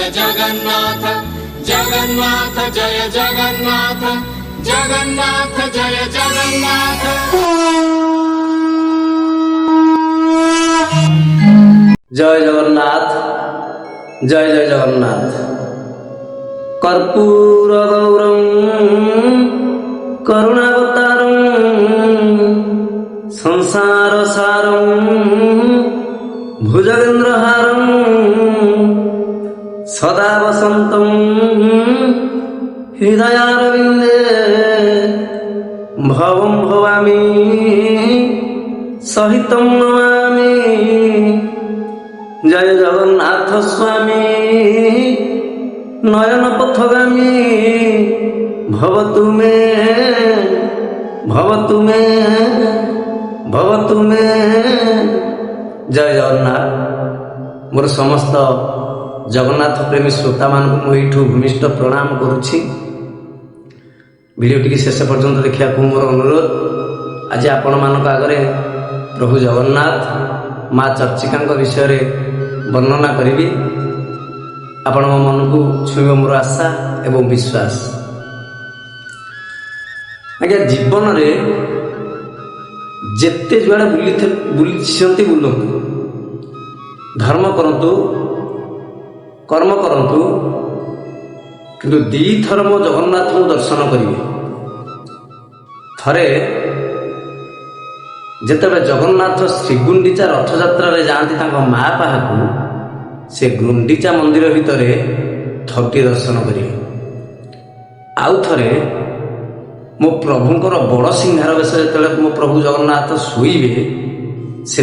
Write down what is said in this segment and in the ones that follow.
जगन्नाथ जगन्नाथ जय जगन्नाथ जगन्नाथ जय जगन्नाथ। जय जगन्नाथ जय जय जगन्नाथ। कर्पूर गौरम करुणावतारम संसार सारम भुजगेन्द्रहारम सदा वसंतम हृदयारविंदे भवं भवामि सहितं नमामि। जय जगन्नाथ स्वामी नयन पथगामी भवतु मे भवतु मे भवतु मे। जय जगन्नाथ। मोर समस्त जगन्नाथ प्रेमी श्रोता मानक मुझे भूमिष्ठ प्रणाम करुछि। भिडियोटी शेष पर्यंत देखा मोर अनुरोध। आज आपण मानक आगरे प्रभु जगन्नाथ माँ चर्चिका विषय वर्णना करी। आपण मन को छुईब मोर आशा एवं विश्वास। आज्ञा जीवन में जेते जुआड़े बुलती बुलतु, धर्म करतु कर्म करतु, किंतु दी थर मो जगन्नाथ को दर्शन करेंगे। थरे जेतेबे जगन्नाथ श्रीगुंडीचा रथयात्रा जाती माँ पाखु, से गुंडीचा मंदिर भितर थरटी दर्शन करेंगे। आउ थे मो प्रभुंर बड़ सिंहार बेश जो मो प्रभु जगन्नाथ शोइबे से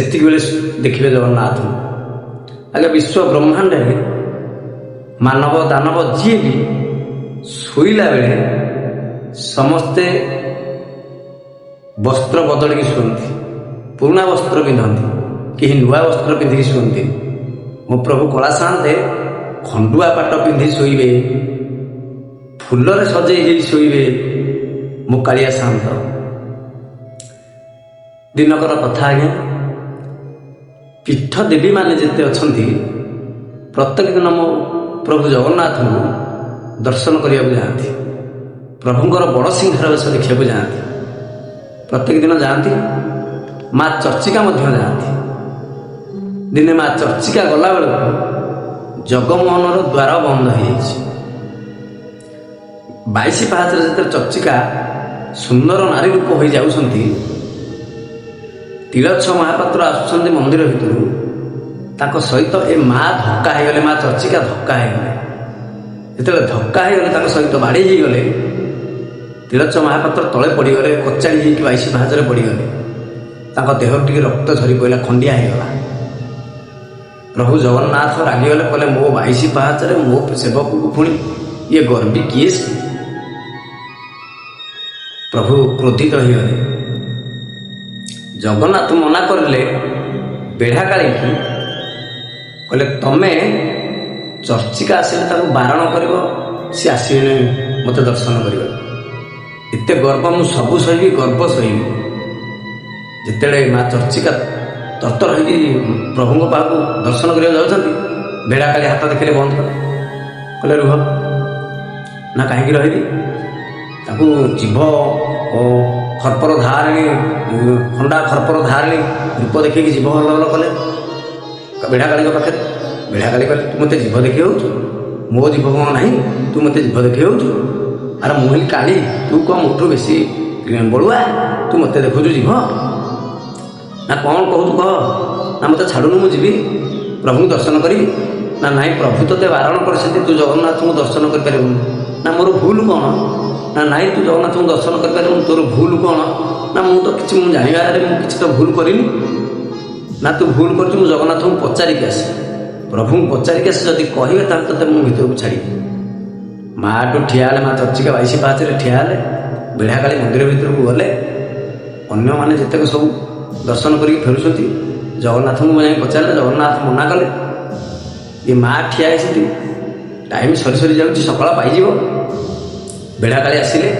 देखिए जगन्नाथ। आगे विश्व ब्रह्मांड मानव दानव जी भी शोला बेले समस्ते वस्त्र बदल की शुंती, पुराणा वस्त्र पिंधती, कहीं नुआ वस्त्र पिंधिकी शुंती। मो प्रभु कला साते खंडुआ पाट पिंधि शोइबे, फुलरे सजई शोइबे। मो कालिया शांत दिनकर कथा आज्ञा। पीठ देवी माने जिते अछंती प्रत्येक दिन मो प्रभु जगन्नाथ को दर्शन करने को जाती। प्रभुंर बड़ सिंहार बेश देखा जाती। प्रत्येक दिन जाती। माँ चर्चिका जाती। दिने माँ चर्चिका गला बेलू जगमोहन द्वार बंद हो 22 पाहाचर जो चर्चिका सुंदर नारी रूप हो जाती। तिलच्छ महापात्र आसुंच मंदिर भितर सहित ए माँ धक्का हो गले। माँ चर्चिका धक्का हो गले। जो धक्का हो गले सहित बाड़ी गले। तिलच्छ महापात्र तले पड़गले, कचाड़ी 22 पाहाचर पड़गले। देह टी रक्त झरी पड़ा, खंडिया होगला। प्रभु जगन्नाथ रागिगले, कहले मो 22 पाहाचर मो सेवक को पुणी ये गर्वी किए से। प्रभु क्रोधित हो गले। जगन्नाथ मना करले बेढ़ा काली की, कहले तमे चर्चिका आसिले बारण कर सी आसबे मत दर्शन कर। एते गर्व मु सबू सही गर्व सही। जिते माँ चर्चिका तरतर हो प्रभु पाक दर्शन कर जाती, बेढ़ा काली हाथ देखिले बंद कर, कहले रुह ना कहीं रही। जीभ खरपर धारिणी खंडा खरपर धारिणी रूप देखिए जीभ हल हल कले बेढ़ा काली पाखे। बेढ़ा काली कहले तू मत जीभ देखी हो, मो जीभ कौन ना तू मत जीभ देखी हो। अरे मुहली काली तू कौन मोटू बेसी बड़ुआ, तू मत देखु जीभ ना कौन कहू तू कह ना मत छाड़ूनु मु जीवी प्रभु दर्शन करी ना नाई। प्रभु ते बारण कर तू जगन्नाथ को दर्शन कर ना मोर भूल कौन ना नाई। तू जगन्नाथ को दर्शन कर तोर भूल कौन ना मु तो किसी मुझे जानवर मुझे तो भूल करी ना। तू भूल कर जगन्नाथ को पचारिक आस, प्रभु को पचारिक आस जदि कहे तो मुझे भर को छाड़ी। माँ टू ठिया माँ चर्चिका 22 पाहाचर ठिया बेढ़ा काली मंदिर भर को गले। अन्य माने जितक सब दर्शन कर फेरुंट जगन्नाथ को जाए पचारे, जगन्नाथ मना कले। ये माँ ठिया टाइम सरी सरी जाऊँगी, सकाळ पाइब। बेढ़ा काली आसिले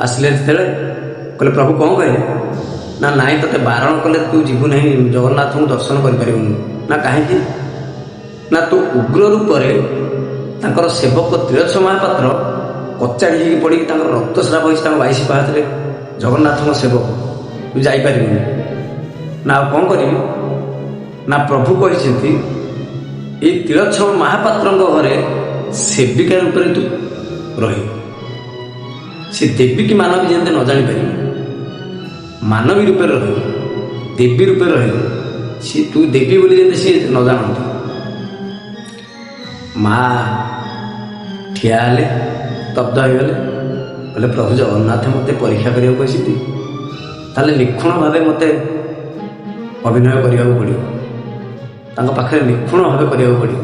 आसिले जिते कहले प्रभु कौन कहले ना नाई ते बारण कले तू जीवु ना जगन्नाथ को दर्शन कर ना कहीं ना तू उग्र रूप ତାଙ୍କର ସେବକ ତ୍ରିଲୋଚନ ମହାପାତ୍ର କଚାଡ଼ି ହେଇକି ପଡ଼ିକି ତାଙ୍କର ରକ୍ତସ୍ରାବ ହେଇଛି ତାଙ୍କ 22 ପାହାଚରେ ଜଗନ୍ନାଥଙ୍କ ସେବକ ତୁ ଯାଇପାରିବୁନି। ନା ଆଉ କ'ଣ କରିବି? ନା ପ୍ରଭୁ କହିଛନ୍ତି ଏଇ ତ୍ରିଲୋଚନ ମହାପାତ୍ରଙ୍କ ଘରେ ସେବିକା ରୂପରେ ତୁ ରହିବୁ। ସେ ଦେବୀ କି ମାନବୀ ଯେମିତି ନ ଜାଣିପାରିବୁ, ମାନବୀ ରୂପରେ ରହିବୁ, ଦେବୀ ରୂପରେ ରହିବୁ। ସିଏ ତୁ ଦେବୀ ବୋଲି ଯେମିତି ସିଏ ନ ଜାଣନ୍ତି। ମା ଠିଆ ହେଲେ, ସ୍ତବ୍ଧ ହେଇଗଲେ, କହିଲେ ପ୍ରଭୁ ଜଗନ୍ନାଥ ମୋତେ ପରୀକ୍ଷା କରିବାକୁ ଆସିଛନ୍ତି, ତାହେଲେ ନିଖୁଣ ଭାବେ ମୋତେ ଅଭିନୟ କରିବାକୁ ପଡ଼ିବ, ତାଙ୍କ ପାଖରେ ନିଖୁଣ ଭାବେ କରିବାକୁ ପଡ଼ିବ।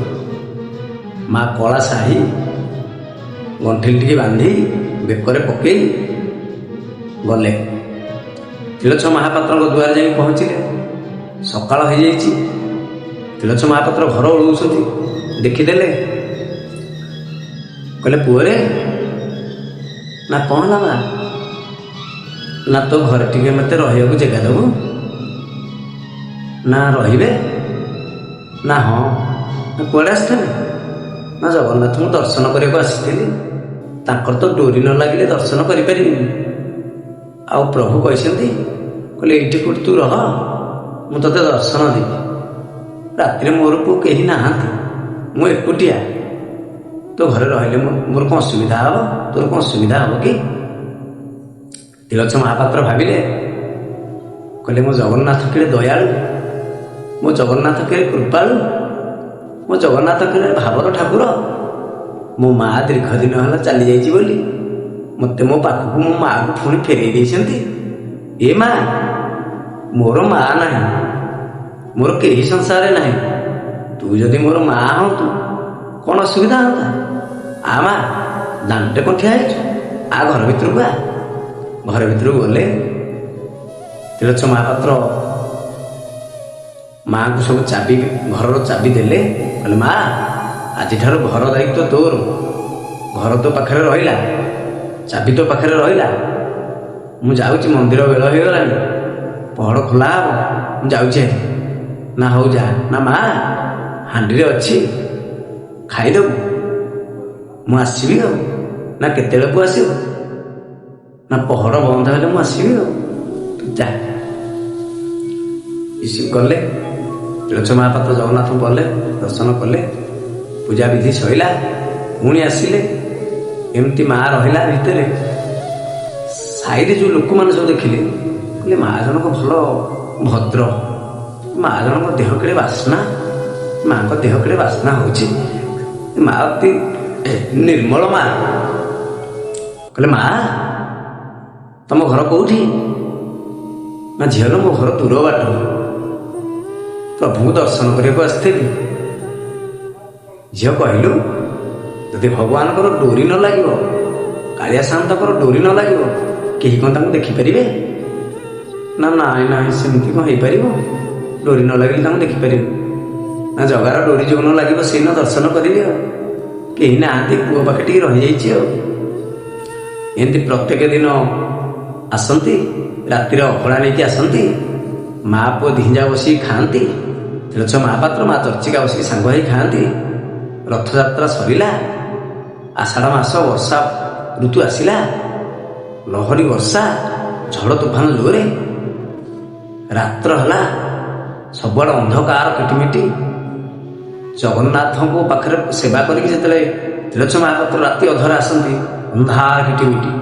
ମା କଳା ଶାଢ଼ୀ ଗଣ୍ଠିଲି ଟିକେ ବାନ୍ଧି ବେକରେ ପକେଇ ଗଲେ। ତ୍ରିଲୋଚନ ମହାପାତ୍ରଙ୍କ ଦୁଆରେ ଯାଇ ପହଞ୍ଚିଲେ। ସକାଳ ହେଇଯାଇଛି। ତ୍ରିଲୋଚନ ମହାପାତ୍ର ଘର ଓଳଉଛନ୍ତି, ଦେଖିଦେଲେ। କହିଲେ ପୁଅରେ, ନା କ'ଣ ହେଲା ମା? ନା ତୋ ଘରେ ଟିକେ ମୋତେ ରହିବାକୁ ଜାଗା ଦେବୁ? ନା ରହିବେ? ନା ହଁ। ନା କୁଆଡ଼େ ଆସିଥିଲେ? ନା ଜଗନ୍ନାଥଙ୍କୁ ଦର୍ଶନ କରିବାକୁ ଆସିଥିଲି, ତାଙ୍କର ତ ଡୋରି ନ ଲାଗିଲେ ଦର୍ଶନ କରିପାରିବିନି। ଆଉ ପ୍ରଭୁ କହିଛନ୍ତି, କହିଲେ ଏଇଠି କେଉଁଠି ତୁ ରହ, ମୁଁ ତୋତେ ଦର୍ଶନ ଦେବି। ରାତିରେ ମୋର ପୁଅ କେହି ନାହାନ୍ତି, ମୁଁ ଏକୁଟିଆ। ତୋ ଘରେ ରହିଲେ ମୋର କ'ଣ ଅସୁବିଧା ହେବ? ତୋର କ'ଣ ଅସୁବିଧା ହେବ କି? ତ୍ରିଲୋଚନ ମହାପାତ୍ର ଭାବିଲେ, କହିଲେ ମୋ ଜଗନ୍ନାଥ କେଡ଼େ ଦୟାଳୁ, ମୋ ଜଗନ୍ନାଥ କେଡ଼େ କୃପାଳୁ, ମୋ ଜଗନ୍ନାଥ କେଡ଼େ ଭାବର ଠାକୁର। ମୋ ମା ଦୀର୍ଘ ଦିନ ହେଲା ଚାଲିଯାଇଛି ବୋଲି ମୋତେ ମୋ ପାଖକୁ ମୋ ମାଆକୁ ପୁଣି ଫେରେଇ ଦେଇଛନ୍ତି। ଏ ମା, ମୋର ମା ନାହିଁ, ମୋର କେହି ସଂସାରରେ ନାହିଁ। ତୁ ଯଦି ମୋର ମା ହଅନ୍ତୁ କ'ଣ ଅସୁବିଧା ହୁଅନ୍ତା? ଆ ମା, ଦାଣ୍ଡରେ କ'ଣ ଠିଆ ହେଇଛୁ? ଆ ଘର ଭିତରକୁ ଆ। ଘର ଭିତରକୁ ଗଲେ। ତ୍ରିଲୋଚନ ମହାପାତ୍ର ମାଆଙ୍କୁ ସବୁ ଚାବି, ଘରର ଚାବି ଦେଲେ। କହିଲେ ମା, ଆଜିଠାରୁ ଘର ଦାୟିତ୍ୱ ତୋର। ଘର ତୋ ପାଖରେ ରହିଲା, ଚାବି ତୋ ପାଖରେ ରହିଲା। ମୁଁ ଯାଉଛି, ମନ୍ଦିର ବେଳ ହେଇଗଲାଣି, ପହଡ଼ ଖୋଲା ହେବ, ମୁଁ ଯାଉଛି। ନା ହଉ ଯା। ନା ମା, ହାଣ୍ଡିରେ ଅଛି, ଖାଇଦେବୁ, ମୁଁ ଆସିବି ଆଉ। ନା କେତେବେଳକୁ ଆସିବୁ? ନା ପହଡ଼ ବନ୍ଦ ହେଲେ ମୁଁ ଆସିବି ଆଉ, ତୁ ଯା। ଗଲେ। ତ୍ରିଲୋଚନ ମହାପାତ୍ର ଜଗନ୍ନାଥଙ୍କୁ ଗଲେ, ଦର୍ଶନ କଲେ, ପୂଜାବିଧି ସରିଲା, ପୁଣି ଆସିଲେ। ଏମିତି ମା ରହିଲା ଭିତରେ। ସାଇରେ ଯେଉଁ ଲୋକମାନେ ସବୁ ଦେଖିଲେ, କହିଲେ ମା ଜଣକ ଭଲ ଭଦ୍ର, ମା ଜଣଙ୍କ ଦେହ କେଡ଼େ ବାସ୍ନା, ମାଙ୍କ ଦେହ କେଡ଼େ ବାସ୍ନା ହେଉଛି, ମା ଅତି ନିର୍ମଳ ମା। କହିଲେ ମା, ତମ ଘର କେଉଁଠି? ନା ଝିଅ, ମୋ ଘର ଦୂର ବାଟ, ପ୍ରଭୁଙ୍କୁ ଦର୍ଶନ କରିବାକୁ ଆସିଥିଲି। ଝିଅ କହିଲୁ, ଯଦି ଭଗବାନଙ୍କର ଡୋରି ନ ଲାଗିବ, କାଳିଆ ସାଆନ୍ତଙ୍କର ଡୋରି ନ ଲାଗିବ, କେହି କ'ଣ ତାଙ୍କୁ ଦେଖିପାରିବେ? ନା ନାଇଁ ନାଇଁ, ସେମିତି କ'ଣ ହେଇପାରିବ? ଡୋରି ନ ଲାଗିଲେ ତାଙ୍କୁ ଦେଖିପାରିବେ? ନା ଜଗାର ଡୋରି ଯେଉଁ ନ ଲାଗିବ ସେଇନ ଦର୍ଶନ କରିବି ଆଉ। କେହି ନାହାନ୍ତି, ପୁଅ ପାଖେ ଟିକେ ରହିଯାଇଛି ଆଉ। ଏମିତି ପ୍ରତ୍ୟେକ ଦିନ ଆସନ୍ତି, ରାତିରେ ଅଭଡ଼ା ନେଇକି ଆସନ୍ତି, ମା ପୁଅ ଦିହିଁଜା ବସିକି ଖାଆନ୍ତି। ତ୍ରିଲୋଚନ ମହାପାତ୍ର ମା ଚର୍ଚ୍ଚିକା ବସିକି ସାଙ୍ଗ ହେଇ ଖାଆନ୍ତି। ରଥଯାତ୍ରା ସରିଲା, ଆଷାଢ଼ ମାସ, ବର୍ଷା ଋତୁ ଆସିଲା, ଲହରୀ ବର୍ଷା, ଝଡ଼ ତୋଫାନ ଜୋରେ। ରାତ୍ର ହେଲା, ସବୁଆଡ଼େ ଅନ୍ଧକାର କିଟିମିଟି। ଜଗନ୍ନାଥଙ୍କ ପାଖରେ ସେବା କରିକି ଯେତେବେଳେ ତ୍ରିଲୋଚନ ମହାପାତ୍ର ରାତି ଅଧରେ ଆସନ୍ତି, ଅନ୍ଧାର କିଟିମିଟି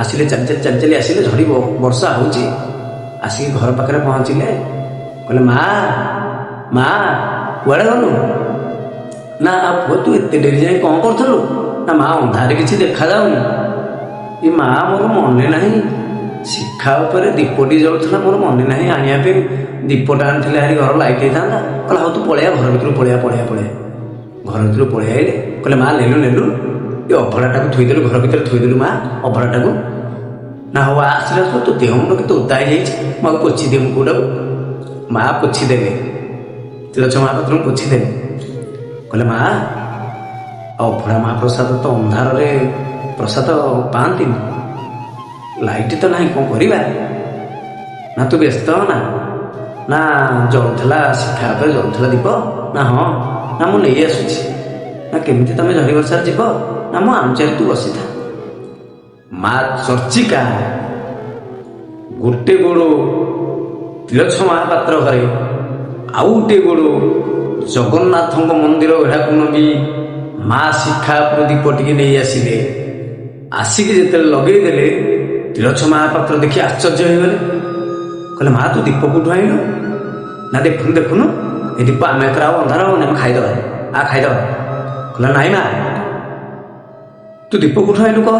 ଆସିଲେ, ଚାଲି ଚାଲି ଆସିଲେ, ଝଡ଼ି ବର୍ଷା ହେଉଛି। ଆସିକି ଘର ପାଖରେ ପହଞ୍ଚିଲେ। କହିଲେ ମା, ମା କୁଆଡ଼େ ଗଲୁ? ନା ପୁଅ, ତୁ ଏତେ ଡେରି ଯାଇ କ'ଣ କରୁଥିଲୁ? ନା ମା, ଅନ୍ଧାରରେ କିଛି ଦେଖାଯାଉନି। ଏ ମା, ମୋର ମନେ ନାହିଁ, ଶିଖା ଉପରେ ଦୀପଟି ଜଳୁଥିଲା, ମୋର ମନେ ନାହିଁ ଆଣିବା ପାଇଁ। ଦୀପଟା ଆଣିଥିଲେ ହାରି ଘର ଲାଇଟ୍ ହେଇଥାନ୍ତା। କହିଲା ହଉ ତୁ ପଳେଇଆ, ଘର ଭିତରୁ ପଳେଇଆ। ଘର ଭିତରୁ ପଳେଇ ଆଇଲେ। କହିଲେ ମା, ନେଲୁ ଏ ଅଭଡ଼ାଟାକୁ ଥୋଇଦେଲୁ, ଘର ଭିତରେ ଥୋଇଦେଲୁ ମା ଅଭଡ଼ାଟାକୁ। ନା ହଉ ଆସିଲା, ତୋ ଦେହ ମୁଣ୍ଡ କେତେ ଓଦା ହେଇଯାଇଛି, ମୁଁ ଆଉ ପୋଛି ଦେବି କୋଉଟାକୁ। ମା ପୋଛି ଦେଲେ, ତ୍ରିଲୋଚନ ମହାପାତ୍ରଙ୍କୁ ପୋଛି ଦେଲେ। କହିଲେ ମା, ଆଉ ଅଭଡ଼ା ମହାପ୍ରସାଦ ତ ଅନ୍ଧାରରେ ପ୍ରସାଦ ପାଆନ୍ତିନି, ଲାଇଟ୍ ତ ନାହିଁ, କ'ଣ କରିବା? ନା ତୁ ବ୍ୟସ୍ତ ନା? ନା ଜଳୁଥିଲା, ଶିଖା ଉପରେ ଜଳୁଥିଲା ଦୀପ। ନା ହଁ, ନା ମୁଁ ନେଇ ଆସୁଛି। ନା କେମିତି ତମେ ଝରି ବର୍ଷାରେ ଯିବ? ନା ମୁଁ ଆଣୁଚାରେ ତୁ ବସିଥା। ମା ଚର୍ଚ୍ଚିକା ଗୋଟେ ଗୋଡ଼ ତ୍ରିଲୋଚନ ମହାପାତ୍ର ଘରେ, ଆଉ ଗୋଟେ ଗୋଡ଼ ଜଗନ୍ନାଥଙ୍କ ମନ୍ଦିର ବେଢ଼ାକୁ ନବି ମା ଶିଖା ଉପରୁ ଦୀପ ଟିକେ ନେଇ ଆସିଲେ। ଆସିକି ଯେତେବେଳେ ଲଗେଇଦେଲେ, ତ୍ରିଲୋଚନ ମହାପାତ୍ର ଦେଖି ଆଶ୍ଚର୍ଯ୍ୟ ହେଇଗଲେ। କହିଲେ ମା ତୁ ଦୀପ କୋଉଠୁ ଆଣିଲୁ? ନା ଦେଖୁନୁ ଏ ଦୀପ ଆମେ ଏଥର ଆଉ ଅନ୍ଧାର ହବନି, ଆମେ ଖାଇଦେବା, ଖାଇଦେବା। କହିଲା ନାଇଁ ମା ତୁ ଦୀପ କୋଉଠୁ ଆଣିଲୁ କହ?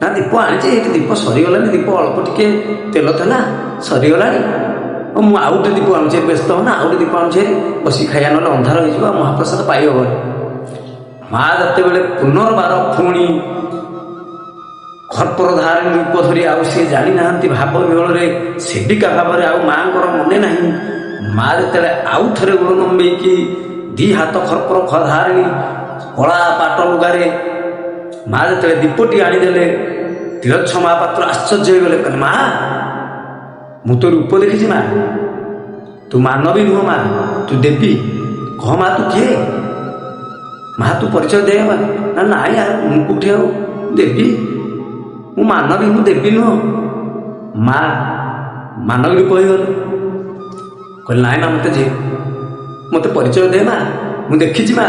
ନା ଦୀପ ଆଣିଛି, ଏଠି ଦୀପ ସରିଗଲାଣି, ଦୀପ ଅଳ୍ପ ଟିକେ ତେଲ ଥିଲା ସରିଗଲାଣି, ମୁଁ ଆଉ ଗୋଟେ ଦୀପ ଆଣୁଛି, ବ୍ୟସ୍ତ ହନା, ଆଉ ଗୋଟେ ଦୀପ ଆଣୁଛି, ବସି ଖାଇବା, ନହେଲେ ଅନ୍ଧାର ହେଇଯିବ, ମହାପ୍ରସାଦ ପାଇହବନି। ମା ଯେତେବେଳେ ପୁନର୍ବାର ପୁଣି ଖର୍ପର ଧାରଣୀ ରୂପ ଧରି, ଆଉ ସିଏ ଜାଣିନାହାନ୍ତି ଭାବ ବିହଳରେ ସେବିକା ଭାବରେ, ଆଉ ମାଙ୍କର ମନେ ନାହିଁ। ମା ଯେତେବେଳେ ଆଉ ଥରେ ଗୋଡ଼ ନମ୍ବେଇକି ଦି ହାତ ଖର୍ପର ଧାରଣୀ କଳା ପାଟ ଲୁଗାରେ ମା ଯେତେବେଳେ ଦୀପଟି ଆଣିଦେଲେ, ତ୍ରିଲୋଚନ ମହାପାତ୍ର ଆଶ୍ଚର୍ଯ୍ୟ ହେଇଗଲେ। କହିଲେ ମା ମୁଁ ତ ରୂପ ଦେଖିଛି ମା, ତୁ ମାନବୀ ନୁହଁ ମା, ତୁ ଦେବୀ। କହ ମା ତୁ କିଏ? ମା ତୁ ପରିଚୟ ଦେ। ନା ନାଇଁ ମୁଁ କୋଉଠି ଆଉ ଦେବୀ, ମୁଁ ମାନବୀ, ମୁଁ ଦେବୀ ନୁହଁ। ମା ମାନବୀ ରୂପ ହେଇଗଲେ। କହିଲେ ନାଇଁ ମା ମୋତେ ପରିଚୟ ଦେ ମା, ମୁଁ ଦେଖିଛି ମା,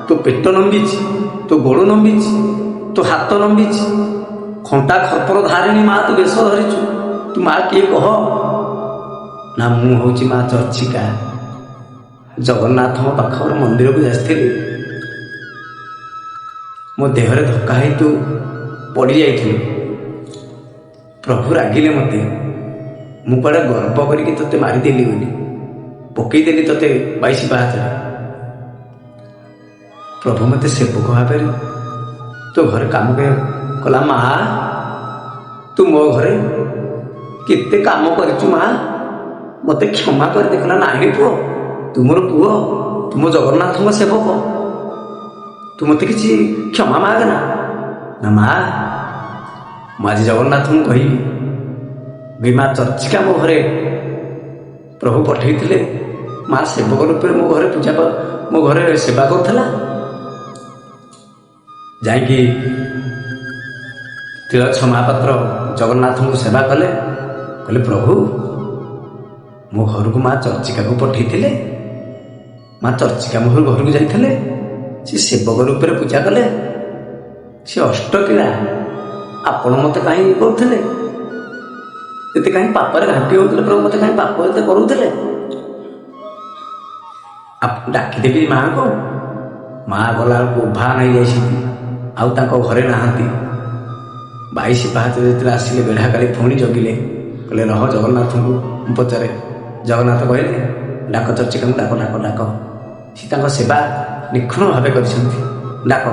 ତୋ ପେଟ ନମ୍ବିଛି, ତୋ ଗୋଡ଼ ନମ୍ବିଛି, ତୋ ହାତ ନମ୍ବିଛି, ଖଣ୍ଟା ଖର୍ପର ଧାରିଣୀ ମା ତୁ ବେଶ ଧରିଛୁ, ତୁ ମା କିଏ କହ? ନା ମୁଁ ହଉଛି ମା ଚର୍ଚ୍ଚିକା, ଜଗନ୍ନାଥଙ୍କ ପାଖରେ ମନ୍ଦିରକୁ ଆସିଥିଲି, ମୋ ଦେହରେ ଧକ୍କା ହେଇ ତୁ ପଡ଼ିଯାଇଥିଲୁ, ପ୍ରଭୁ ରାଗିଲେ ମୋତେ, ମୁଁ କୁଆଡ଼େ ଗର୍ବ କରିକି ତୋତେ ମାରିଦେଲି ବୋଲି, ପକେଇଦେଲି ତୋତେ 22 ପାହାଚରେ। ପ୍ରଭୁ ମୋତେ ସେବକ ଭାବରେ ତୋ ଘରେ କାମ କଲା। ମା ତୁ ମୋ ଘରେ କେତେ କାମ କରିଛୁ ମା, ମୋତେ କ୍ଷମା କରି ଦେଖିଲା। ନାଇଁ ପୁଅ, ତୁ ମୋର ପୁଅ, ତୁ ମୋ ଜଗନ୍ନାଥଙ୍କ ସେବକ, ତୁ ମୋତେ କିଛି କ୍ଷମା ମାଗେ ନା। ନା ମା ମୁଁ ଆଜି ଜଗନ୍ନାଥଙ୍କୁ କହିବି, ବି ମା ଚର୍ଚ୍ଚିକା ମୋ ଘରେ ପ୍ରଭୁ ପଠେଇଥିଲେ, ମା ସେବକ ରୂପରେ ମୋ ଘରେ ସେବା କରୁଥିଲା। ଯାଇକି ତ୍ରିଲୋଚନ ମହାପାତ୍ର ଜଗନ୍ନାଥଙ୍କୁ ସେବା କଲେ। କହିଲେ ପ୍ରଭୁ ମୋ ଘରକୁ ମା ଚର୍ଚ୍ଚିକାକୁ ପଠେଇଥିଲେ, ମା ଚର୍ଚ୍ଚିକା ମୋ ଘରକୁ ଯାଇଥିଲେ, ସେ ସେବକ ରୂପରେ ପୂଜା କଲେ, ସେ ଅଷ୍ଟକିଳା, ଆପଣ ମୋତେ କାହିଁ କରୁଥିଲେ, ଏତେ କାହିଁ ପାପରେ ଘାଣ୍ଟି ହେଉଥିଲେ ପ୍ରଭୁ, ମୋତେ କାହିଁ ପାପ ଏତେ କରୁଥିଲେ? ଡାକିଦେବି ମାଆଙ୍କୁ। ମା ଗଲାବେଳକୁ ଉଭା ନେଇଯାଇଛନ୍ତି, ଆଉ ତାଙ୍କ ଘରେ ନାହାନ୍ତି। 22 ପାହାଚ ଯେତେବେଳେ ଆସିଲେ, ବେଢ଼ାକାଳୀ ପୁଣି ଜଗିଲେ। କହିଲେ ରହ ଜଗନ୍ନାଥଙ୍କୁ ମୁଁ ପଚାରେ। ଜଗନ୍ନାଥ କହିଲେ ଡାକ ଚର୍ଚ୍ଚିକାଙ୍କୁ, ଡାକ, ସେ ତାଙ୍କ ସେବା ନିଖୁଣ ଭାବେ କରିଛନ୍ତି, ଡାକ,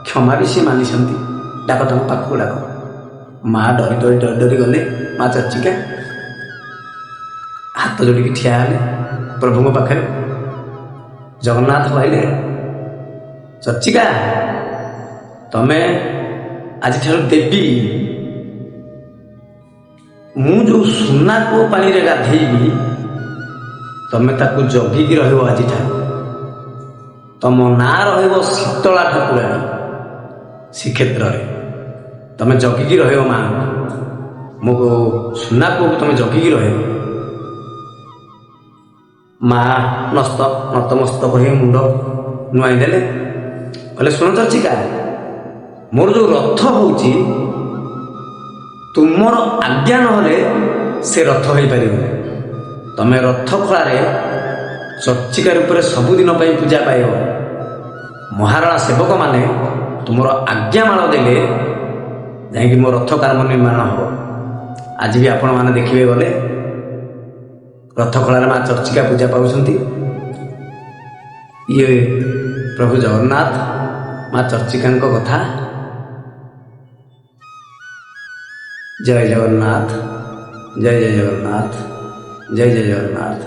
କ୍ଷମା ବି ସେ ମାନିଛନ୍ତି, ଡାକ, ତାଙ୍କ ପାଖକୁ ଡାକ। ମା ଡରି ଗଲେ। ମା ଚର୍ଚ୍ଚିକା ହାତ ଯୋଡ଼ିକି ଠିଆ ହେଲେ ପ୍ରଭୁଙ୍କ ପାଖରେ। ଜଗନ୍ନାଥ କହିଲେ ଚର୍ଚ୍ଚିକା ତମେ ଆଜିଠାରୁ ଦେବୀ, ମୁଁ ଯେଉଁ ସୁନା କୂଅ ପାଣିରେ ଗାଧେଇବି, ତମେ ତାକୁ ଜଗିକି ରହିବ। ଆଜିଠାରୁ ତମ ନାଁ ରହିବ ଶୀତଳା ଠାକୁରାଣୀ। ଶ୍ରୀକ୍ଷେତ୍ରରେ ତମେ ଜଗିକି ରହିବ ମା, ମୋ ସୁନା କୂଅକୁ ତମେ ଜଗିକି ରହିବ। ମା ନତମସ୍ତକ ହୋଇ ମୁଣ୍ଡ ନୁଆଇଁ ଦେଲେ। କହିଲେ ଶୁଣ ଚର୍ଚ୍ଚିକା, ମୋର ଯେଉଁ ରଥ ହେଉଛି, ତୁମର ଆଜ୍ଞା ନହେଲେ ସେ ରଥ ହେଇପାରିବନି। ତମେ ରଥ ଖଳାରେ ଚର୍ଚ୍ଚିକା ରୂପରେ ସବୁଦିନ ପାଇଁ ପୂଜା ପାଇବ। ମହାରଣା ସେବକମାନେ ତୁମର ଆଜ୍ଞାମାଳ ଦେଲେ ଯାଇକି ମୋ ରଥ କାମ ନିର୍ମାଣ ହେବ। ଆଜି ବି ଆପଣମାନେ ଦେଖିବେ ଗଲେ ରଥ ଖଳାରେ ମା ଚର୍ଚ୍ଚିକା ପୂଜା ପାଉଛନ୍ତି। ଇଏ ପ୍ରଭୁ ଜଗନ୍ନାଥ ମା ଚର୍ଚ୍ଚିକାଙ୍କ କଥା। ଜୟ ଜଗନ୍ନାଥ, ଜୟ ଜଗନ୍ନାଥ, ଜୟ ଜଗନ୍ନାଥ।